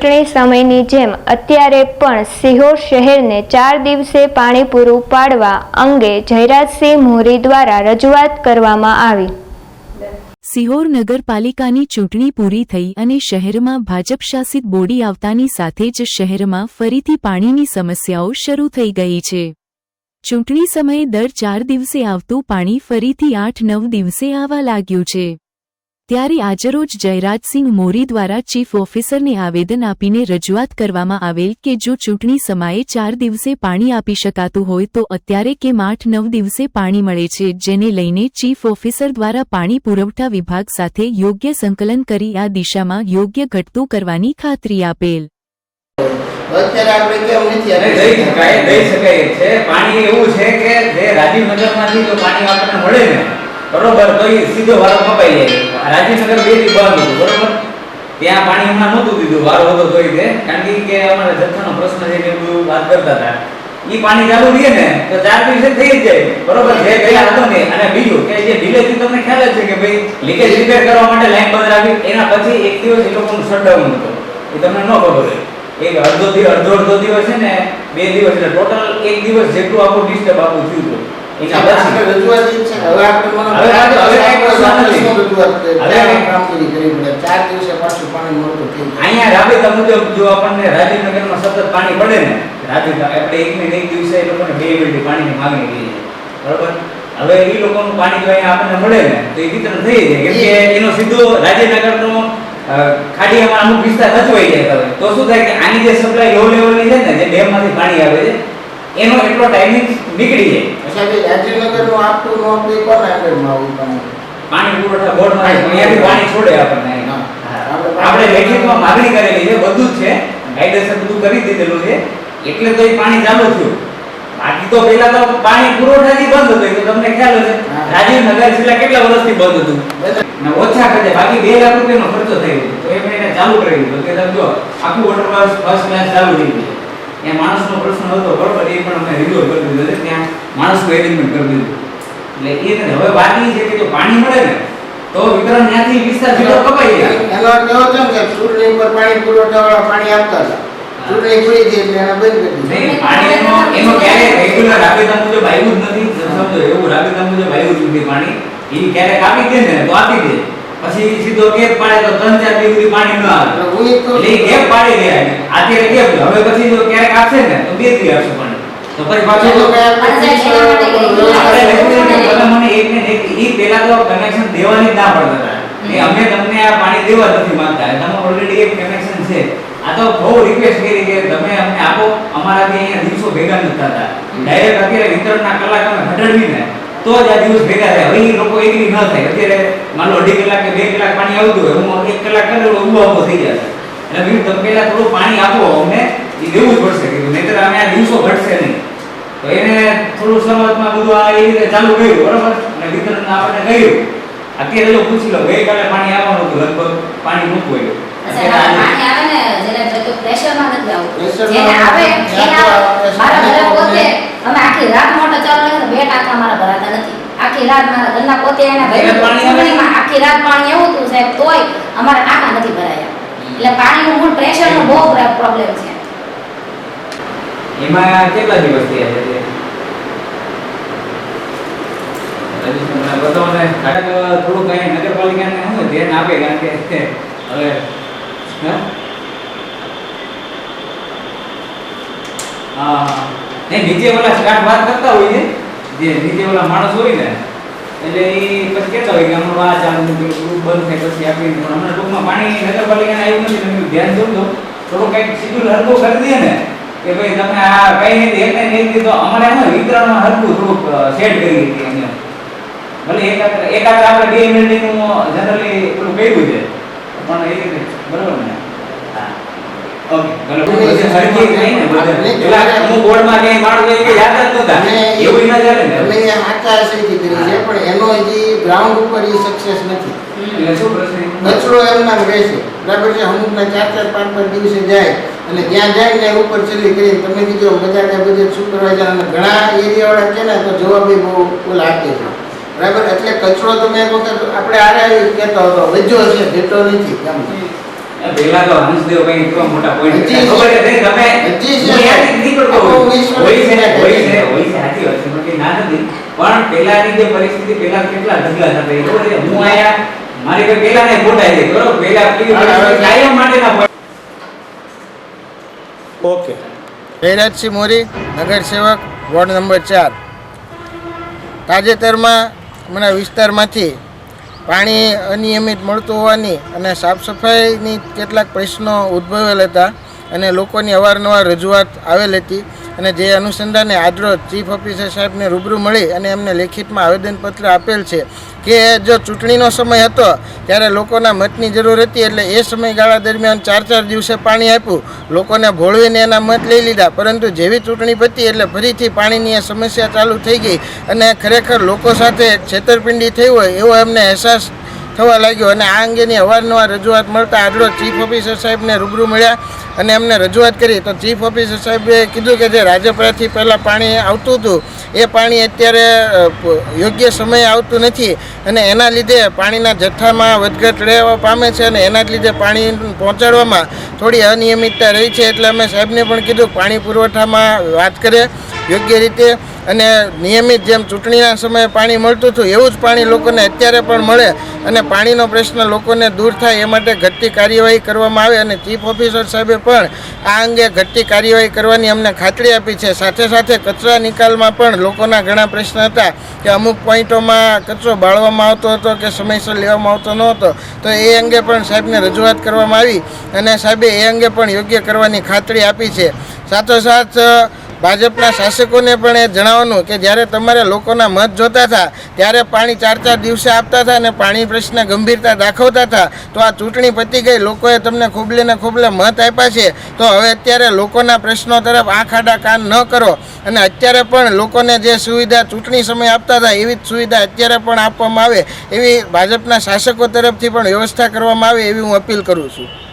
ચૂંટણી સમયની જેમ અત્યારે પણ સિહોર શહેરને 4 દિવસે પાણી પૂરું પાડવા અંગે જયરાજસિંહ મોરી દ્વારા રજૂઆત કરવામાં આવી। સિહોર નગરપાલિકાની ચૂંટણી પૂરી થઈ અને શહેરમાં ભાજપ શાસિત બોડી આવતાની સાથે જ શહેરમાં ફરીથી પાણીની સમસ્યાઓ શરૂ થઈ ગઈ છે। ચૂંટણી સમયે દર 4 દિવસે આવતું પાણી ફરીથી 8-9 દિવસે આવવા લાગ્યું છે। ત્યારે આજરોજ જયરાજસિંહ મોરી દ્વારા ચીફ ઓફિસરને આવેદન આપીને રજૂઆત કરવામાં આવેલ કે જો ચૂંટણી સમયે 4 દિવસે પાણી આપી શકાતું હોય તો અત્યારે કેમ 8-9 દિવસે પાણી મળે છે, જેને લઈને ચીફ ઓફિસર દ્વારા પાણી પુરવઠા વિભાગ સાથે યોગ્ય સંકલન કરી આ દિશામાં યોગ્ય ઘટતું કરવાની ખાતરી આપેલ। અત્યારે આપણે કેમ નથી દઈ શકાય છે। પાણી એવું છે કે જે રાજીવનગરમાંથી જો પાણી આપણને મળે ને બરોબર તો એ સીધો વારો કપાઈ જાય। રાજીવનગર 2 થી બંધ હતું બરોબર, ત્યાં પાણી હમણાં નહોતું દીધું, વારો હતો તોય તે કારણ કે અમારે જથ્થાનો પ્રશ્ન છે કે બધું વાત કરતા હતા। એ પાણી ચાલુ રહે ને તો 4 દિવસે થઈ જાય બરોબર, જે પહેલા હતો ને। અને બીજું કે જે ડિલેથી તમને ખ્યાલ જ છે કે ભાઈ લીકેજ રિપેર કરવા માટે લાઈન બંધ રાખી, એના પછી એક દિવસ એ લોકોનું શટડાઉન હતો, એ તમને ન ખબર હોય। એક અડધો દિવસ છે ને 2 દિવસ એટલે ટોટલ 1 દિવસ જેટલું આપણું ડિસ્ટર્બ આપણું થયું હતું। એના પછી રજૂઆત છે હવે આપણે કામગીરી કરવી પડે। 4 દિવસે પાછું પાણી મળતું થઈ જાય। અહીંયા રાબેતા મુજબ જો આપણને રાજીવનગરમાં સતત પાણી પડે ને રાબેતા આપણે એક દિવસે એ લોકોને 2 મિનિટ પાણીની માંગણી કરી છે બરોબર। હવે એ લોકોનું પાણી જો અહીંયા આપણને મળે ને તો એ વિતરણ થઈ જાય, કેમ કે એનો સીધો રાજીવનગરનો ખાડીયામાં અમુક વિસ્તાર સચવાઈ જાય તો શું થાય કે આની જે સપ્લાય લો લેવલની છે ને જે ડેમમાંથી પાણી આવે છે એનો એટલો ટાઈમિંગ નીકળી જાય। રાજીવનગરનું આપતું નો આપતું કોના અંડરમાં આવું પાણી પુરવઠા બોર્ડમાં અહીંયાથી પાણી છોડે આપણને। આપણે લેખિતમાં માંગણી કરેલી છે, બધું જ છે, કાયદેસર બધું કરી દીધેલું છે, એટલે તો એ પાણી ચાલુ થયું। બાકી તો પહેલા તો પાણી પુરવઠાથી બંધ હતું, તો તમને ખ્યાલ હશે રાજીવનગર છેલ્લા કેટલા વર્ષથી બંધ હતું ને ઓછા ખર્ચે, બાકી 2 લાખ રૂપિયાનો ખર્ચો થયો તો એમણે એને ચાલુ કરી દીધું કે સમજો આખું વોટર ફર્સ્ટ ક્લાસ ચાલુ થઈ ગયું। ત્યાં માણસનો પ્રશ્ન હતો બરોબર, એ પણ અમે રિઝોલ્વ કરી દીધો છે, ત્યાં માણસનું એરેન્જમેન્ટ કરી દીધું। એટલે એ હવે બાકી છે કે જો પાણી મળે ને તો વિતરણ ત્યાંથી વિસ્તાર સીધો કપાઈ જાય। એનો અર્થ એવો છે કે ચૂંટણી ઉપર પાણી પુરવઠાવાળા પાણી આપતા હતા, ચૂંટણી પૂરી થઈ એટલે એને બંધ કરી દીધું। નહીં, પાણીનો એનો ક્યારે રેગ્યુલર રાબેતા મુજબ આવ્યું જ નથી, સમજો એવું રાબેતા મુજબ આવ્યું જ નથી પાણી। એ ક્યારેક આપી દે ને તો આપી દે, પછી સીધો ગેપ પાડે તો 3-4 દિવસ સુધી પાણી ન આવે, એટલે એ ગેપ પાડી દે। અત્યારે ગેપ હવે પછી જો ક્યારેક આપશે ને તો 2 દિવસ આપશે પાણી, તો પછી પાછું મને એક ને એક ઈ પહેલા તો કનેક્શન દેવાની જ ના પડતા હતા કે અમે તમને આ પાણી દેવા નથી માંગતા, તમે ઓલરેડી એક કનેક્શન છે। આ તો બહુ રિક્વેસ્ટ કરી કે તમે અમને આપો, અમારાથી અહીંયા દિવસો ભેગા નથી થતા। ડાયરેક્ટ અત્યારે વિતરણના કલાક અમે ઘટાડવીને તો જ આ દિવસ ભેગા થાય। હવે એ લોકો એગ્રી ન થાય, અત્યારે માનો 1.5 કલાક કે 2 કલાક પાણી આવતું હોય, હું 1 કલાક કરેલો ઉભો થઈ જશે, એટલે બીજું તમે પહેલા થોડું પાણી આપો અમને, એ દેવું જ પડશે કે નહીતર અમે આ દિવસો ઘટશે નહીં। તો એને થોડું શરૂઆતમાં બધું આ એ રીતે ચાલુ કર્યું બરોબર, અને વિતરણ આપણને કહ્યું। અત્યારે જો પૂછી લો ગઈકાલે પાણી આવવાનું હતું, લગભગ પાણી નહોતું આવ્યું। પાણી આવે ને જેને તો પ્રેશરમાં નથી આવતું, જેને આવે એના મારા ઘરે પોતે અમે આખી રાત મોટર ચાલુ કરે 2 ટાંકા મારા ભરાતા નથી। આખી રાત મારા ઘરના પોતે એના ઘરમાં આખી રાત પાણી એવું હતું સાહેબ, તોય અમારા ટાંકા નથી ભરાયા। એટલે પાણીનું મૂળ પ્રેશરનો બહુ પ્રોબ્લેમ છે। એમાં કેટલા દિવસ થયા છે બતાવોને? થોડું કઈ નગરપાલિકાને શું ધ્યાન આપે, કારણ કે હવે નીચે ઓલા સ્ટાફ વાત કરતા હોય છે, જે નીચે ઓલા માણસ હોય ને એટલે એ પછી કહેતા હોય કે અમારું આ ચાલુ ગ્રુપ બંધ થાય પછી આપી, પણ હમણાં ટૂંકમાં પાણી નગરપાલિકાને આવ્યું નથી, તમે ધ્યાન દો થોડું કંઈક શિડ્યુલ હરખું કરી દઈએ ને કે ભાઈ તમે આ કઈ નથી એક ને એક દીધો, અમારે એમાં વિતરણમાં હરખું થોડુંક સેટ કરી દીધી અમે, ભલે એકાદ આપણે 2 મિનિટનું જનરલી પેલું કર્યું છે પણ એ રીતે બરોબર ને? હા ઓકે ભલે સરખી નહીં ને બધે પેલા હું બોર્ડમાં ક્યાંય મારું કે યાદ જ નહોતા એવું ન ચાલે ને। અમે આચાર સંહિતા કરી છે પણ એનો હજી ગ્રાઉન્ડ ઉપર એ સક્સેસ નથી। એટલે શું પ્રશ્ન? કચરો એમના રહેશે બરાબર છે, અમુકના 4-4, 5-5 દિવસે જાય અને ત્યાં જાય ને ઉપર છેલ્લી કરીને તમે કીધું બધા બજેટ સુપરવાઇઝર અને ઘણા એરિયાવાળા કે ને તો જવાબ બહુ ઓલા આપે છે બરાબર। એટલે કચરો તો મેં વખત આપણે આરે કહેતો હતો વજ્જો છે, ભેટો નથી, કેમ પેલા તો હંસદેવ કઈ એટલા મોટા પોઈન્ટ હજી ખબર છે નહીં તમે હજી છે. હું યાદ નીકળતો આખું હોય વિશ્વ હોય છે વિશ્વ હોય છે સાચી વાત છે પણ કે ના નથી પણ પેલાની જે પરિસ્થિતિ પેલા કેટલા ઢગલા હતા એ ખબર છે હું આયા મારી કોઈ પેલા ને ફોટા છે બરોબર પેલા હવે કાયમ માટેના ઓકે. જયરાજસિંહ મોરી, નગર સેવક, વોર્ડ નંબર 4. તાજેતરમાં અમારા વિસ્તારમાંથી પાણી અનિયમિત મળતું હોવાની અને સાફ સફાઈની કેટલાક પ્રશ્નો ઉદ્ભવેલ હતા અને લોકોની અવારનવાર રજૂઆત આવેલ હતી અને જે અનુસંધાને આજરોજ ચીફ ઓફિસર સાહેબને રૂબરૂ મળી અને એમને લેખિતમાં આવેદનપત્ર આપેલ છે કે જો ચૂંટણીનો સમય હતો ત્યારે લોકોના મતની જરૂર હતી એટલે એ સમયગાળા દરમિયાન 4 દિવસે પાણી આપ્યું, લોકોને ભોળવીને એના મત લઈ લીધા, પરંતુ જેવી ચૂંટણી પતી એટલે ફરીથી પાણીની આ સમસ્યા ચાલુ થઈ ગઈ અને ખરેખર લોકો સાથે છેતરપિંડી થઈ હોય એવો એમને અહેસાસ થવા લાગ્યો અને આ અંગેની અવારનવાર રજૂઆત મળતા આજરોજ ચીફ ઓફિસર સાહેબને રૂબરૂ મળ્યા અને એમને રજૂઆત કરી તો ચીફ ઓફિસર સાહેબે કીધું કે જે રાજપરાથી પહેલાં પાણી આવતું હતું એ પાણી અત્યારે યોગ્ય સમયે આવતું નથી અને એના લીધે પાણીના જથ્થામાં વધઘટ રહેવા પામે છે અને એના જ લીધે પાણી પહોંચાડવામાં થોડી અનિયમિતતા રહી છે એટલે અમે સાહેબને પણ કીધું પાણી પુરવઠામાં વાત કરે યોગ્ય રીતે અને નિયમિત જેમ ચૂંટણીના સમયે પાણી મળતું હતું એવું જ પાણી લોકોને અત્યારે પણ મળે અને પાણીનો પ્રશ્ન લોકોને દૂર થાય એ માટે ઘટતી કાર્યવાહી કરવામાં આવે અને ચીફ ઓફિસર સાહેબે પણ આ અંગે ઘટતી કાર્યવાહી કરવાની અમને ખાતરી આપી છે. સાથે સાથે કચરા નિકાલમાં પણ લોકોના ઘણા પ્રશ્ન હતા કે અમુક પોઈન્ટોમાં કચરો બાળવામાં આવતો હતો કે સમયસર લેવામાં આવતો ન હતો તો એ અંગે પણ સાહેબને રજૂઆત કરવામાં આવી અને સાહેબે એ અંગે પણ યોગ્ય કરવાની ખાતરી આપી છે. સાથોસાથ ભાજપના શાસકોને પણ એ જણાવવાનું કે જ્યારે તમારે લોકોના મત જોતા હતા ત્યારે પાણી 4 દિવસે આપતા હતા અને પાણી પ્રશ્ન ગંભીરતા દાખવતા હતા તો આ ચૂંટણી પતી ગઈ, લોકોએ તમને ખોબલે ને ખોબલે મત આપ્યા છે તો હવે અત્યારે લોકોના પ્રશ્નો તરફ આંખ આડા કાન ન કરો અને અત્યારે પણ લોકોને જે સુવિધા ચૂંટણી સમયે આપતા હતા એવી જ સુવિધા અત્યારે પણ આપવામાં આવે એવી ભાજપના શાસકો તરફથી પણ વ્યવસ્થા કરવામાં આવે એવી હું અપીલ કરું છું.